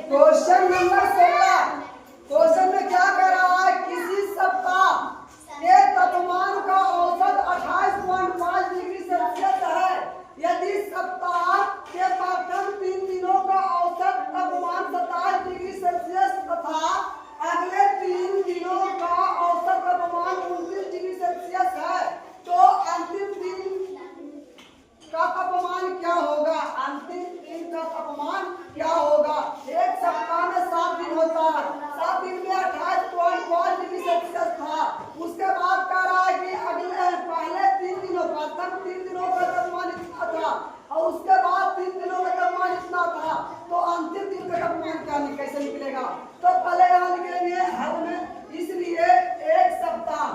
Question number 16। Question में क्या कह रहा है, किसी सप्ताह के तापमान का औसत 28.5 डिग्री सेल्सियस है। यदि सप्ताह के प्रथम 3 दिनों का औसत तापमान 27 डिग्री सेल्सियस तथा अगले 3 दिनों का औसत तापमान 29 डिग्री सेल्सियस है, तो अंतिम दिन का तापमान क्या होगा? अंतिम दिन का तापमान क्या होगा? एक सप्ताह में 7 दिन होता है, 7 दिन में 28.5 डिग्री सेल्सियस था। उसके बाद कह रहा है कि अगले पहले 3 दिनों प्रथम 3 दिनों का तापमान इतना था और उसके बाद 3 दिनों का तापमान इतना था, तो अंतिम दिन का तापमान क्या कैसे निकलेगा? तो पहले यहाँ निकलेंगे हल में। इसलिए एक सप्ताह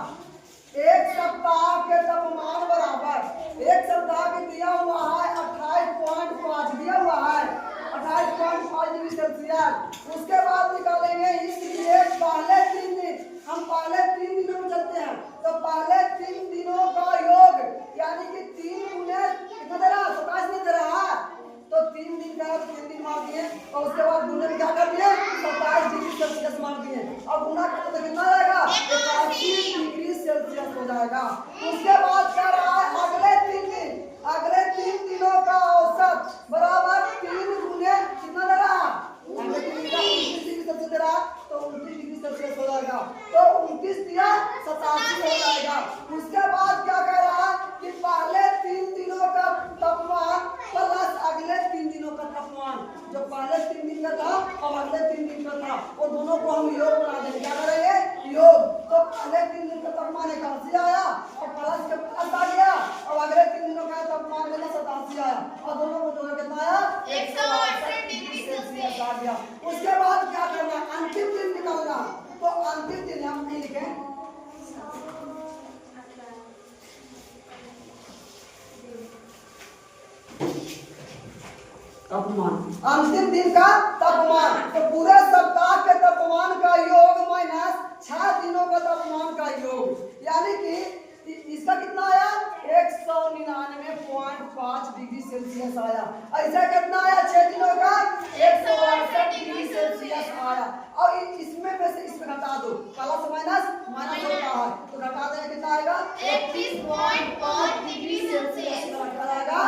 के तापमान बराबर, एक सप्ताह के दिया हुआ है 28.5 दिया हुआ है 28.5 डिग्री सेल्सियस। उसके बाद निकालेंगे, इसलिए पहले 3 दिन, हम पहले 3 दिनों में चलते हैं, तो पहले 3 दिनों का योग यानी कि 3 गुने कितना दे रहा है? 27 नहीं दे रहा है, तो 3 दिन का 3 दिन मार दिए और उसके बाद गुने में क्या कर दिए? 27 डिग्री सेल्सियस मार दिए। अब गुना करते तो कितना आएगा? 81 डिग्री सेल्सियस हो जाएगा। उसके बाद क्या रहा है, अगले 3 दिन, अगले 3 दिनों का औसत बराबर 3 गुने कितना दे रहा? अगले 3 दिन का 29 डिग्री सेल्सियस दे रहा, तो 29 डिग्री सेल्सियस हो जाएगा, तो 29 दिया 87 हो जाएगा। उसके बाद क्या कह रहा है कि पहले 3 दिनों का तापमान प्लस अगले 3 दिनों का तापमान, जो पहले 3 दिन का था और अगले 3 दिन का था, वो दोनों को हम योग बना देंगे। क्या करेंगे? योग। तो पहले 3 दिन का तापमान 81 आया और प्लस के प्लस आ गया और अगले 3 दिनों का तापमान 87 आया और दोनों को जोड़ कितना आया? 168 डिग्री सेल्सियस आ गया। उसके बाद क्या करना? अंतिम दिन निकालना। तो अंतिम दिन हम नहीं लिखें, तापमान, अंतिम दिन का तापमान, तो पूरे सप्ताह के तापमान का योग माइनस 6 दिनों का तापमान का योग, यानी कि इसका कितना आया? 199.5 डिग्री सेल्सियस आया। ऐसा कितना आया? 6 दिनों का 168 डिग्री सेल्सियस आया। और इसमें से इसमें घटा दो, प्लस माइनस माइनस होता है, तो घटा दें कितना आएगा? 31.5 डिग्री सेल्सियस आएगा।